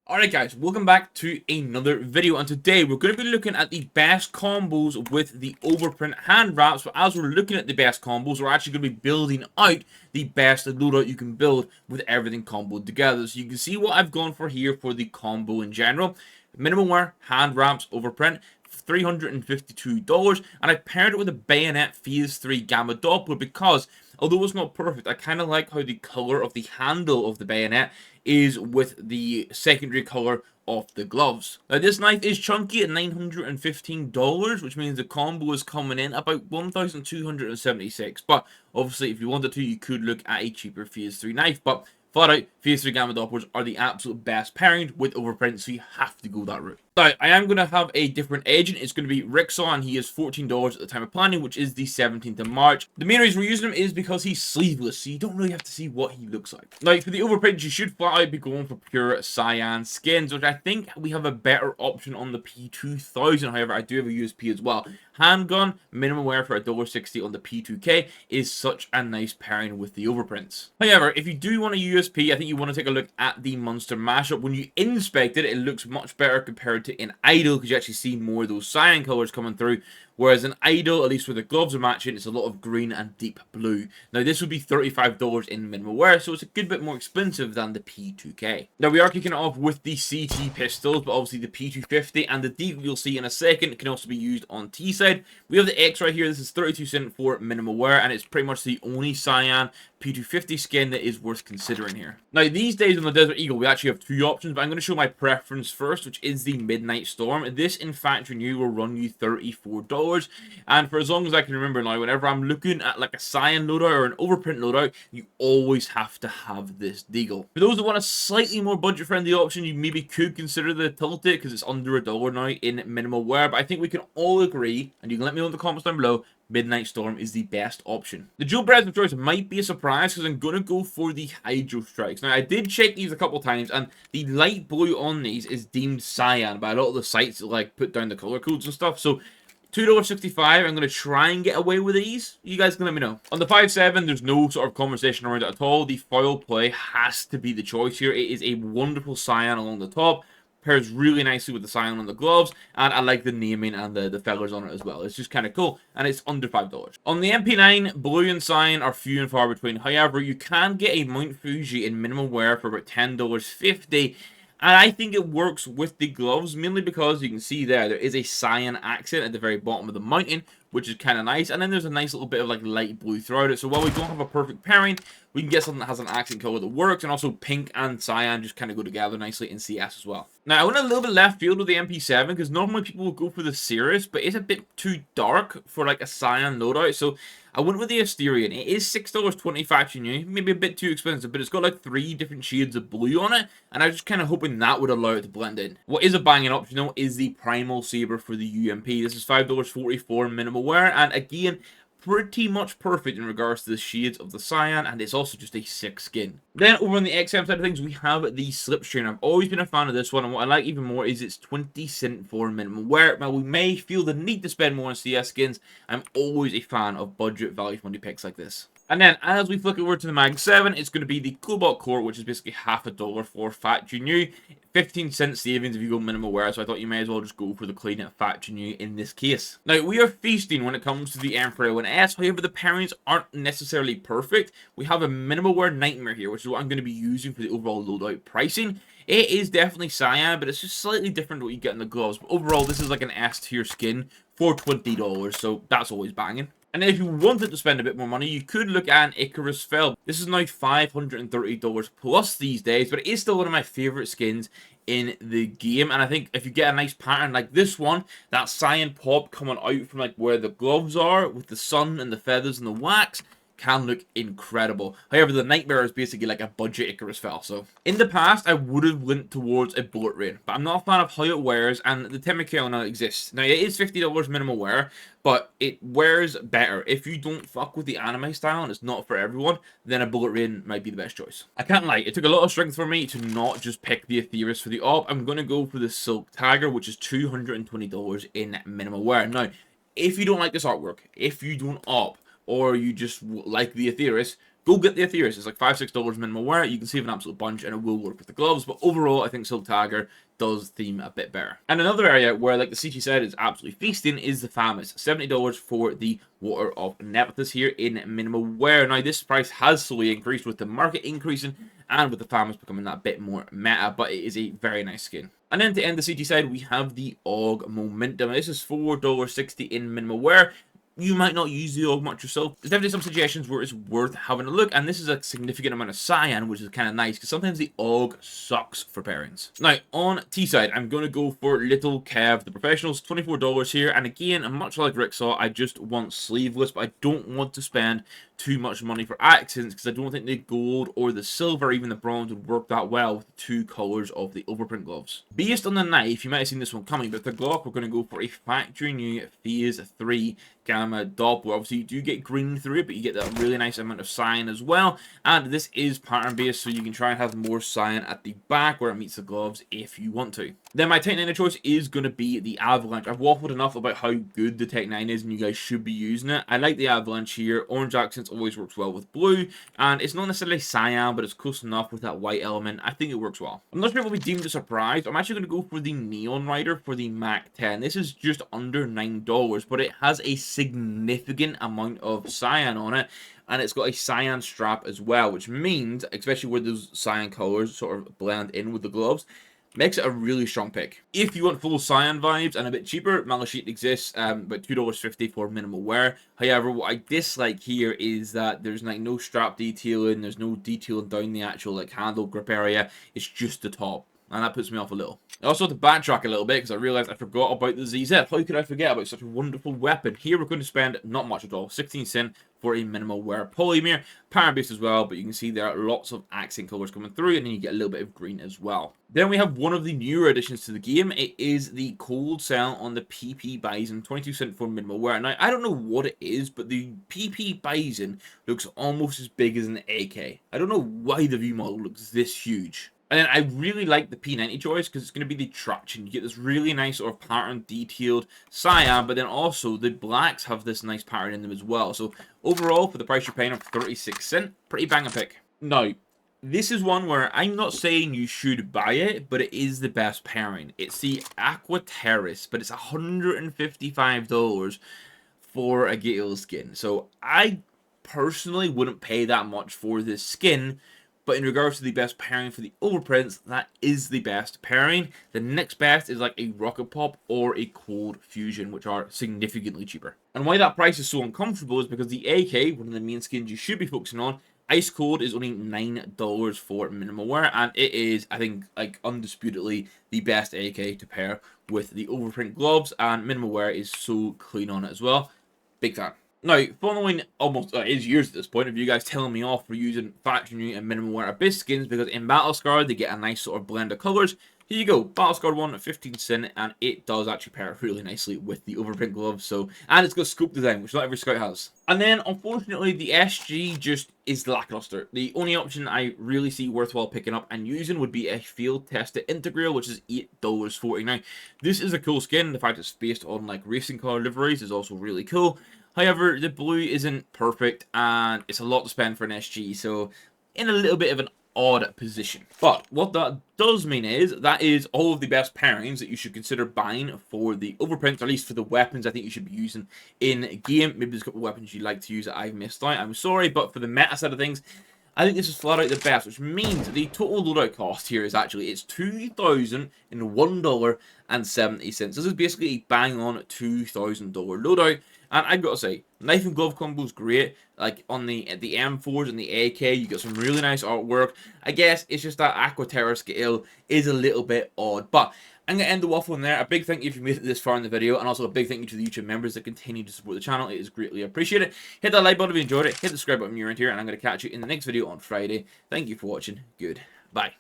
Alright guys, welcome back to another video, and today we're going to be looking at the best combos with the Overprint Hand Wraps. But as we're looking at the best combos, we're actually going to be building out the best loadout you can build with everything comboed together. So you can see what I've gone for here for the combo in general. Minimum wear, hand wraps, overprint, $352, and I paired it with a Bayonet Phase 3 Gamma Doppler because, although it's not perfect, I kind of like how the color of the handle of the bayonet is with the secondary color of the gloves. Now this knife is chunky at $915, which means the combo is coming in about $1,276, but obviously if you wanted to, you could look at a cheaper Phase 3 knife, but flat out, Phase 3 Gamma Dopplers are the absolute best pairing with overprint, so you have to go that route. Now, I am going to have a different agent. It's going to be Ricksaw, and he is $14 at the time of planning, which is the 17th of March. The main reason we're using him is because he's sleeveless, so you don't really have to see what he looks like. Now, for the overprint, you should flat out be going for pure cyan skins, which I think we have a better option on the P2000. However, I do have a USP as well. Handgun, minimum wear for $1.60 on the P2K is such a nice pairing with the overprints. However, if you do want a USP, I think you want to take a look at the Monster Mashup. When you inspect it, it looks much better compared to in Idle, because you actually see more of those cyan colors coming through. Whereas in Idle, at least where the gloves are matching, it's a lot of green and deep blue. Now, this would be $35 in minimal wear, so it's a good bit more expensive than the P2K. Now, we are kicking it off with the CT pistols, but obviously the P250 and the Deagle you'll see in a second can also be used on T-side. We have the X right here. This is 32 cents for minimal wear, and it's pretty much the only cyan P250 skin that is worth considering here. Now, these days on the Desert Eagle, we actually have two options, but I'm going to show my preference first, which is the Midnight Storm. This, in factory new, will run you $34. And for as long as I can remember now, whenever I'm looking at like a cyan loadout or an overprint loadout, you always have to have this Deagle. For those that want a slightly more budget-friendly option, you maybe could consider the Tilted, because it's under $1 now in minimal wear, but I think we can all agree, and you can let me know in the comments down below, Midnight Storm is the best option. The dual breath of choice might be a surprise, because I'm going to go for the Hydro Strikes. Now, I did check these a couple times, and the light blue on these is deemed cyan by a lot of the sites that like put down the color codes and stuff, so $2.65, I'm going to try and get away with these. You guys can let me know. On the 5.7, there's no sort of conversation around it at all. The foil play has to be the choice here. It is a wonderful cyan along the top. Pairs really nicely with the cyan on the gloves, and I like the naming and the feathers on it as well. It's just kind of cool, and it's under $5. On the MP9, blue and cyan are few and far between. However, you can get a Mount Fuji in minimal wear for about $10.50. And I think it works with the gloves, mainly because you can see there is a cyan accent at the very bottom of the mountain, which is kind of nice. And then there's a nice little bit of like light blue throughout it. So while we don't have a perfect pairing, we can get something that has an accent color that works. And also pink and cyan just kind of go together nicely in CS as well. Now, I went a little bit left field with the MP7 because normally people will go for the Cirrus, but it's a bit too dark for like a cyan loadout. So I went with the Asterion. It is $6.25 new, maybe a bit too expensive, but it's got like 3 different shades of blue on it, and I was just kind of hoping that would allow it to blend in. What is a banging option though is the Primal Saber for the UMP. This is $5.44 minimal wear, and again, pretty much perfect in regards to the shades of the cyan, and it's also just a sick skin. Then over on the XM side of things, we have the Slipstream. I've always been a fan of this one, and what I like even more is it's 20 cents for minimum wear. Now, we may feel the need to spend more on CS skins. I'm always a fan of budget value for money picks like this. And then, as we flick over to the Mag 7, it's going to be the Cobalt Core, which is basically $1 for factory new. 15 cent savings if you go minimal wear, so I thought you may as well just go for the clean at factory new in this case. Now, we are feasting when it comes to the Emperor 1S, however, the pairings aren't necessarily perfect. We have a minimal wear Nightmare here, which is what I'm going to be using for the overall loadout pricing. It is definitely cyan, but it's just slightly different to what you get in the gloves. But overall, this is like an S tier skin for $20, so that's always banging. And if you wanted to spend a bit more money, you could look at an Icarus Fell. This is now $530 plus these days, but it is still one of my favorite skins in the game. And I think if you get a nice pattern like this one, that cyan pop coming out from like where the gloves are with the sun and the feathers and the wax, can look incredible. However, the Nightmare is basically like a budget Icarus Fell. So in the past, I would have leant towards a Bullet Rain, but I'm not a fan of how it wears, and the Temikale now exists. Now, it is $50 minimal wear, but it wears better. If you don't fuck with the anime style and it's not for everyone, then a Bullet Rain might be the best choice. I can't lie, it took a lot of strength for me to not just pick the Aetheris for the op. I'm going to go for the Silk Tiger, which is $220 in minimal wear. Now, if you don't like this artwork, if you don't op, or you just like the Aetheris, go get the Aetherius. It's like $5-6 minimum wear. You can save an absolute bunch, and it will work with the gloves. But overall, I think Silk Tiger does theme a bit better. And another area where, like the CG said, is absolutely feasting is the FAMAS. $70 for the Water of Nephthys here in minimum wear. Now, this price has slowly increased with the market increasing and with the FAMAS becoming that bit more meta, but it is a very nice skin. And then to end the CG side, we have the AUG Momentum. This is $4.60 in minimum wear. You might not use the AUG much yourself. There's definitely some situations where it's worth having a look, and this is a significant amount of cyan, which is kind of nice, because sometimes the AUG sucks for pairings. Now, on T side, I'm going to go for Little Kev, the Professionals, $24 here, and again, much like Ricksaw, I just want sleeveless, but I don't want to spend too much money for accents, because I don't think the gold or the silver, or even the bronze, would work that well with the two colors of the Overprint gloves. Based on the knife, you might have seen this one coming, but the Glock, we're going to go for a factory new Phase 3 Gamma Doppler. Obviously, you do get green through it, but you get that really nice amount of cyan as well. And this is pattern based, so you can try and have more cyan at the back where it meets the gloves if you want to. Then my Tech 9 of choice is going to be the Avalanche. I've waffled enough about how good the Tech 9 is, and you guys should be using it. I like the Avalanche here. Orange accents always works well with blue, and it's not necessarily cyan, but it's close enough with that white element. I think it works well. I'm not sure if it'll be deemed a surprise. I'm actually going to go for the Neon Rider for the Mac 10. This is just under $9, but it has a significant amount of cyan on it, and it's got a cyan strap as well, which means, especially where those cyan colors sort of blend in with the gloves, makes it a really strong pick. If you want full cyan vibes and a bit cheaper, Malachite exists, but $2.50 for minimal wear. However, what I dislike here is that there's like no strap detailing, there's no detailing down the actual like handle grip area. It's just the top, and that puts me off a little. I also have to backtrack a little bit because I realized I forgot about the ZZ. How could I forget about such a wonderful weapon? Here we're going to spend not much at all, 16 cents for a minimal wear polymer, pattern based as well, but you can see there are lots of accent colors coming through, and then you get a little bit of green as well. Then we have one of the newer additions to the game. It is the cold cell on the PP Bison, 22 cents for minimal wear. Now, I don't know what it is, but the PP Bison looks almost as big as an AK. I don't know why the view model looks this huge. And then I really like the P90 choice because it's going to be the traction. You get this really nice sort of pattern detailed cyan, but then also the blacks have this nice pattern in them as well. So overall, for the price you're paying of 36 cents, pretty bang a pick. Now, this is one where I'm not saying you should buy it, but it is the best pairing. It's the Aqua Terrace, but it's $155 for a Gale skin. So I personally wouldn't pay that much for this skin. But in regards to the best pairing for the overprints, that is the best pairing. The next best is like a Rocket Pop or a Cold Fusion, which are significantly cheaper. And why that price is so uncomfortable is because the AK, one of the main skins you should be focusing on, Ice Cold is only $9 for minimal wear, and it is, I think, like undisputedly the best AK to pair with the overprint gloves, and minimal wear is so clean on it as well. Big fan. Now, following almost years at this point of you guys telling me off for using factory new and minimal wear Abyss skins, because in Battle Scarred they get a nice sort of blend of colours. Here you go, Battle Scarred one at 15 cents, and it does actually pair really nicely with the overprint gloves. So, and it's got scope design, which not every scout has. And then, unfortunately, the SG just is lackluster. The only option I really see worthwhile picking up and using would be a field tested integral, which is $8.40. Now, this is a cool skin. The fact it's based on like racing car liveries is also really cool. However, the blue isn't perfect, and it's a lot to spend for an SG, so in a little bit of an odd position. But what that does mean is, that is all of the best pairings that you should consider buying for the overprints, or at least for the weapons I think you should be using in game. Maybe there's a couple of weapons you like to use that I've missed out, I'm sorry, but for the meta side of things, I think this is flat out the best, which means the total loadout cost here is actually, it's $2,001.70. This is basically a bang on $2,000 loadout. And I've got to say, knife and glove combo is great. Like on the M4s and the AK, you get some really nice artwork. I guess it's just that Aqua Terra scale is a little bit odd. But I'm going to end the waffle in there. A big thank you if you made it this far in the video. And also a big thank you to the YouTube members that continue to support the channel. It is greatly appreciated. Hit that like button if you enjoyed it. Hit the subscribe button if you're around here. And I'm going to catch you in the next video on Friday. Thank you for watching. Goodbye.